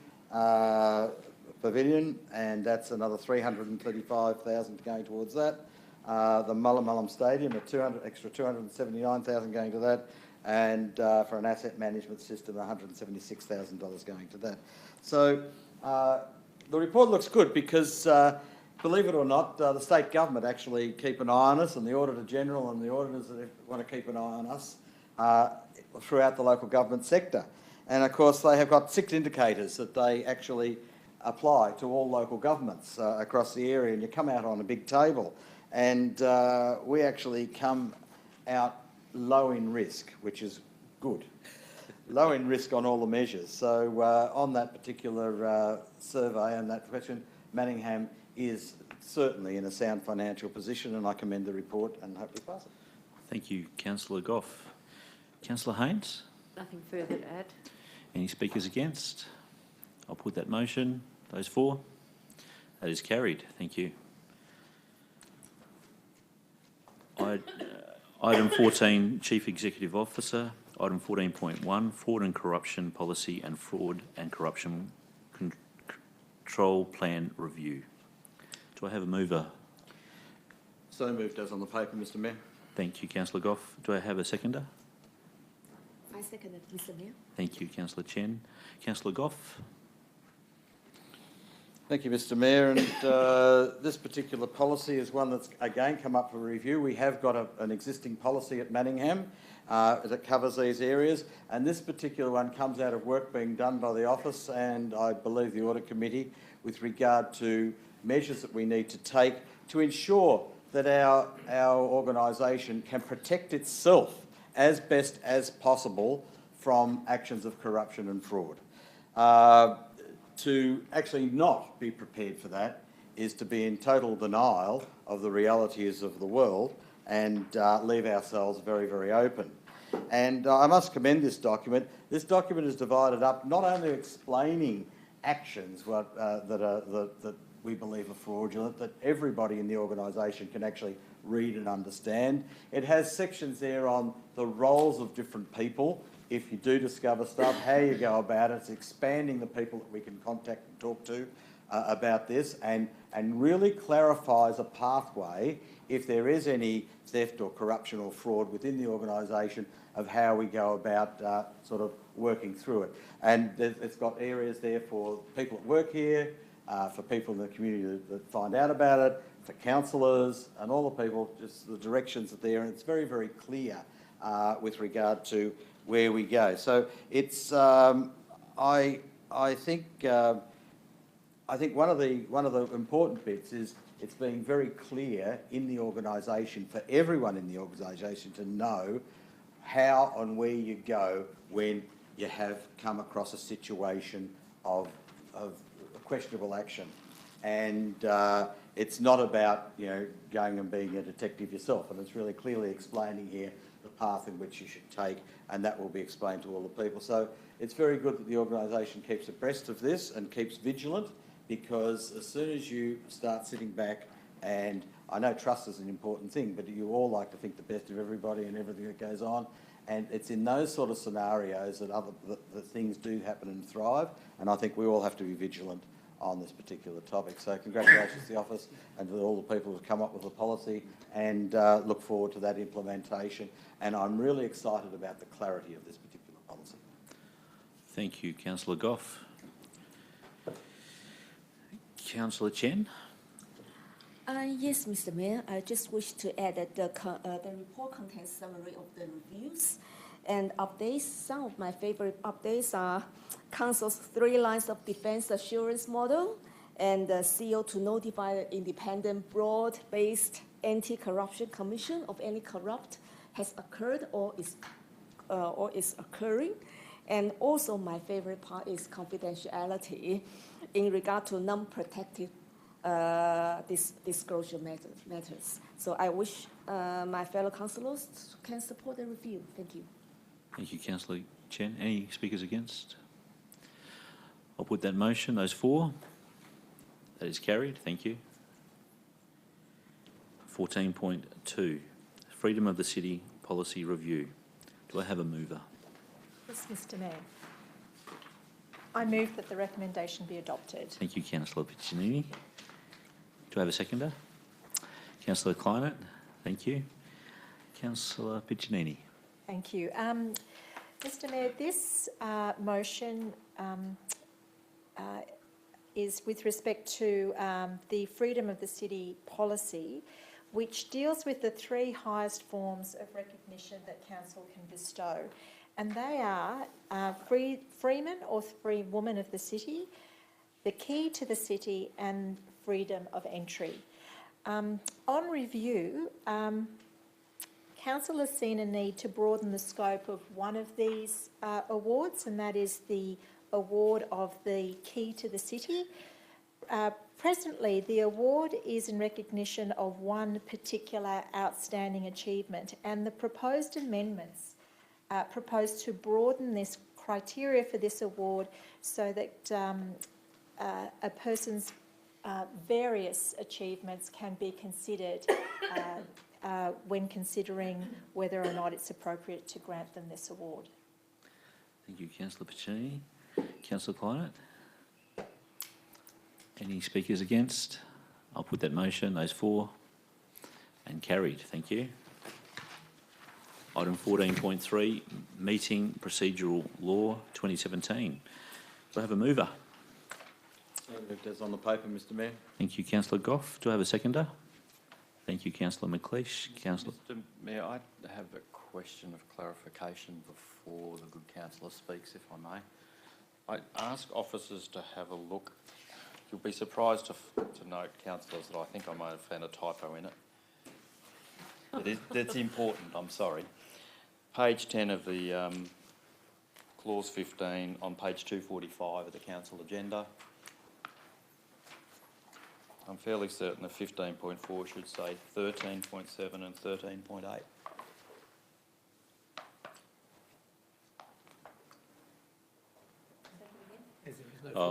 pavilion, and that's another $335,000 going towards that. The Mullumalum Stadium, extra $279,000 going to that. And for an asset management system, $176,000 going to that. So the report looks good because, believe it or not, the state government actually keep an eye on us, and the Auditor General and the auditors that want to keep an eye on us throughout the local government sector. And of course, they have got 6 indicators that they actually apply to all local governments across the area, and you come out on a big table. And we actually come out low in risk, which is good. Low in risk on all the measures. So on that particular survey and that question, Manningham is certainly in a sound financial position, and I commend the report and hope we pass it. Thank you, Councillor Goff. Councillor Haynes? Nothing further to add. Any speakers against? I'll put that motion. Those for? That is carried. Thank you. Item 14, Chief Executive Officer. Item 14.1, Fraud and Corruption Policy and Fraud and Corruption Control Plan Review. Do I have a mover? So moved as on the paper, Mr Mayor. Thank you, Councillor Goff. Do I have a seconder? I second it, Mr. Mayor. Thank you, Councillor Chen. Councillor Goff? Thank you, Mr Mayor. And this particular policy is one that's again come up for review. We have got an existing policy at Manningham that covers these areas, and this particular one comes out of work being done by the office and I believe the Audit Committee with regard to measures that we need to take to ensure that our organisation can protect itself as best as possible from actions of corruption and fraud. To actually not be prepared for that is to be in total denial of the realities of the world and leave ourselves very, very open. And I must commend this document. This document is divided up, not only explaining actions that we believe are fraudulent, that everybody in the organisation can actually read and understand. It has sections there on the roles of different people. If you do discover stuff, how you go about it. It's expanding the people that we can contact and talk to about this, and really clarifies a pathway if there is any theft or corruption or fraud within the organisation of how we go about sort of working through it. And it's got areas there for people that work here, for people in the community that find out about it, for councillors and all the people, just the directions are there, and it's very, very clear with regard to where we go. So it's I think one of the important bits is it's being very clear in the organisation for everyone in the organisation to know how and where you go when you have come across a situation of questionable action. And it's not about going and being a detective yourself, and it's really clearly explaining here the path in which you should take, and that will be explained to all the people. So it's very good that the organisation keeps abreast of this and keeps vigilant, because as soon as you start sitting back, and I know trust is an important thing, but you all like to think the best of everybody and everything that goes on, and it's in those sort of scenarios that things do happen and thrive, and I think we all have to be vigilant on this particular topic. So congratulations to the office and to all the people who have come up with the policy, and look forward to that implementation. And I'm really excited about the clarity of this particular policy. Thank you, Councillor Goff. Councillor Chen? Yes, Mr. Mayor. I just wish to add that the report contains summary of the reviews and updates. Some of my favorite updates are Council's 3 lines of defence assurance model, and the CEO to notify the independent, broad-based anti-corruption commission of any corrupt has occurred or is occurring. And also my favorite part is confidentiality in regard to non-protected disclosure matters. So I wish my fellow councillors can support the review. Thank you. Thank you, Councillor Chen. Any speakers against? I'll put that motion. Those for? That is carried. Thank you. 14.2, Freedom of the City Policy Review. Do I have a mover? Yes, Mr. Mayor. I move that the recommendation be adopted. Thank you, Councillor Piccinini. Do I have a seconder? Councillor Kleinert. Thank you. Councillor Piccinini. Thank you. Mr. Mayor, this motion is with respect to the Freedom of the City policy, which deals with the 3 highest forms of recognition that Council can bestow. And they are Freeman or Free Woman of the City, the Key to the City, and Freedom of Entry. On review, Council has seen a need to broaden the scope of one of these awards, and that is the award of the Key to the City. Presently, the award is in recognition of one particular outstanding achievement, and the proposed amendments propose to broaden this criteria for this award so that a person's various achievements can be considered when considering whether or not it's appropriate to grant them this award. Thank you, Councillor Piccini. Councillor Clinett? Any speakers against? I'll put that motion. Those for? And carried. Thank you. Item 14.3, Meeting Procedural Law 2017. Do I have a mover? Moved as on the paper, Mr Mayor. Thank you, Councillor Goff. Do I have a seconder? Thank you, Councillor McLeish. Councillor. Mr Mayor, I have a question of clarification before the good councillor speaks, if I may. I ask officers to have a look. You'll be surprised to note, councillors, that I think I might have found a typo in it. That's important, I'm sorry. Page 10 of the clause 15 on page 245 of the council agenda. I'm fairly certain that 15.4 should say 13.7 and 13.8. There is no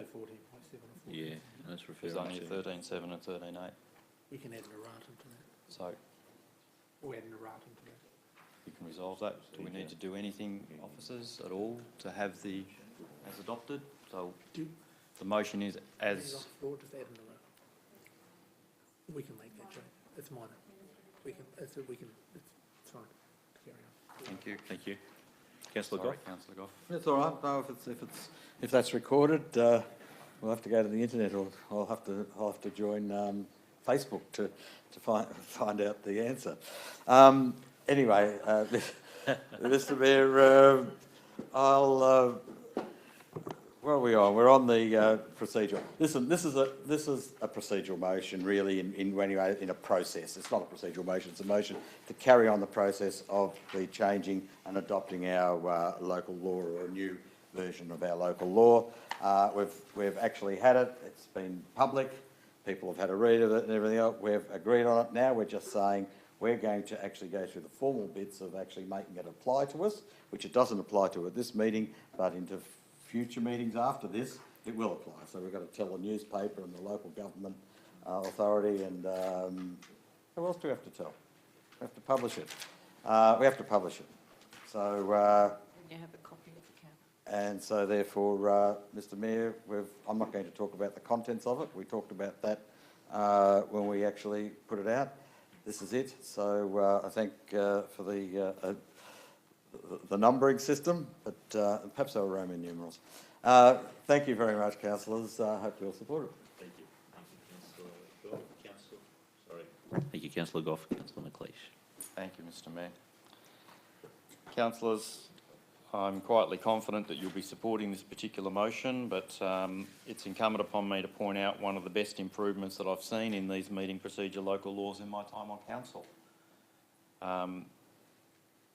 14.7 or 14. Yeah, that's There's referring only to. 13.7 and 13.8. We can add an erratum to that. So Or add an erratum to that. you can resolve that. Do we need to do anything, officers, at all to have the as adopted? So the motion is Is as. off the floor, just add an erratum. We can make that change. It's minor. It's fine. Carry on. Thank you. Thank you. Councillor Sorry, Goff. Councillor Goff. It's all right. No, if that's recorded, we'll have to go to the internet, or I'll have to join Facebook to find out the answer. Anyway, Mr. Mayor, where are we on? We're on the procedural. Listen, this is a procedural motion, really, in a process. It's not a procedural motion. It's a motion to carry on the process of the changing and adopting our local law, or a new version of our local law. We've actually had it. It's been public. People have had a read of it and everything else. We've agreed on it. Now we're just saying we're going to actually go through the formal bits of actually making it apply to us, which it doesn't apply to at this meeting, but into future meetings after this, it will apply. So we've got to tell the newspaper and the local government authority, and who else do we have to tell? We have to publish it. We have to publish it. So. You have a copy of the cap. And so therefore, Mr Mayor, I'm not going to talk about the contents of it. We talked about that when we actually put it out. This is it. So I thank for the numbering system, but perhaps they were Roman numerals. Thank you very much, councillors. I hope you'll support it. Thank you. Thank you, Councillor Goff. Councillor McLeish. Thank you, Mr Mayor. Councillors, I'm quietly confident that you'll be supporting this particular motion, but it's incumbent upon me to point out one of the best improvements that I've seen in these meeting procedure local laws in my time on council.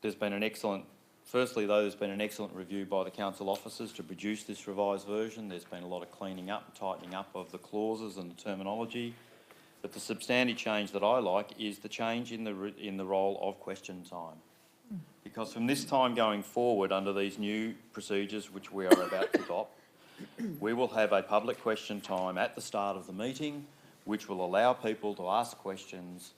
There's been an excellent review by the council officers to produce this revised version. There's been a lot of cleaning up and tightening up of the clauses and the terminology. But the substantive change that I like is the change in the role of question time. Because from this time going forward, under these new procedures which we are about to adopt, we will have a public question time at the start of the meeting, which will allow people to ask questions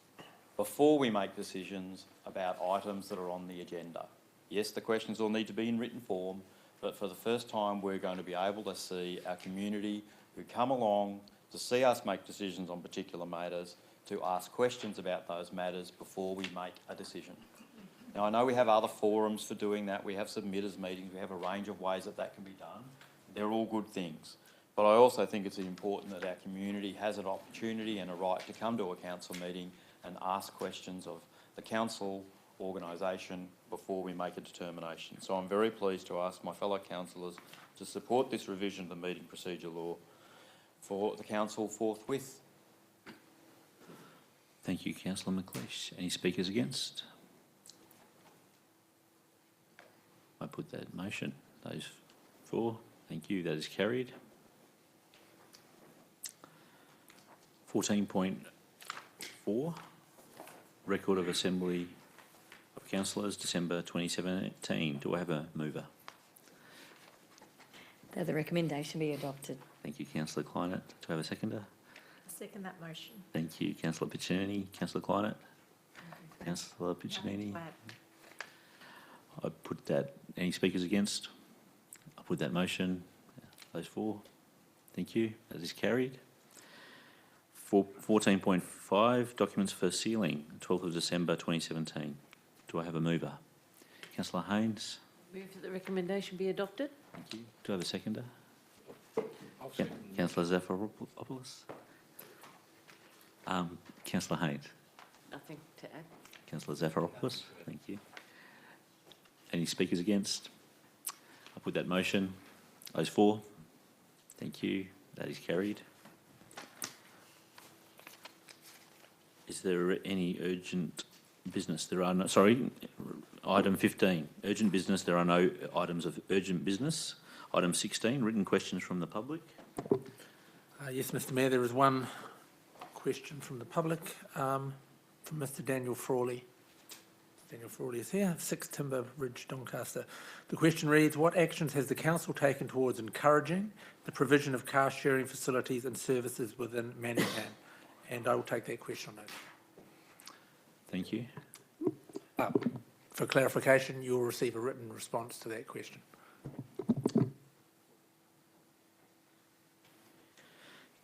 before we make decisions about items that are on the agenda. Yes, the questions will need to be in written form, but for the first time we're going to be able to see our community who come along to see us make decisions on particular matters, to ask questions about those matters before we make a decision. Now, I know we have other forums for doing that. We have submitters meetings. We have a range of ways that can be done. They're all good things. But I also think it's important that our community has an opportunity and a right to come to a council meeting and ask questions of the council organisation before we make a determination. So I'm very pleased to ask my fellow councillors to support this revision of the meeting procedure law for the council forthwith. Thank you, Councillor McLeish. Any speakers against? I put that motion. Those for? Thank you. That is carried. 14.4, Record of Assembly of Councillors, December 2017. Do I have a mover? That the recommendation be adopted. Thank you, Councillor Clinett. Do I have a seconder? I second that motion. Thank you, Councillor Piccini. Councillor Clinett? Councillor Piccinini. I put that. Any speakers against? I put that motion. Those for. Thank you. That is carried. 14.5, documents for sealing, 12th of December 2017. Do I have a mover? Councillor Haynes. Move that the recommendation be adopted. Thank you. Do I have a seconder? I'll second. Councillor Zafiropoulos. Councillor Haynes. Nothing to add. Councillor Zafiropoulos. Thank you. Any speakers against? I put that motion. Those for. Thank you. That is carried. Is there any urgent business? There are no, sorry, item 15, urgent business. There are no items of urgent business. Item 16, written questions from the public. Yes, Mr Mayor, there is one question from the public from Mr Daniel Frawley. Daniel Frawley is here, 6 Timber Ridge, Doncaster. The question reads, what actions has the council taken towards encouraging the provision of car sharing facilities and services within Manningham? And I will take that question on notice. Thank you. For clarification, you will receive a written response to that question.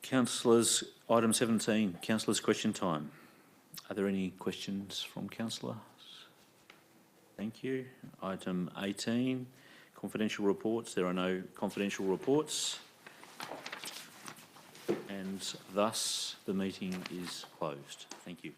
Councillors, item 17, councillors' question time. Are there any questions from councillors? Thank you. Item 18, confidential reports. There are no confidential reports. And thus the meeting is closed. Thank you.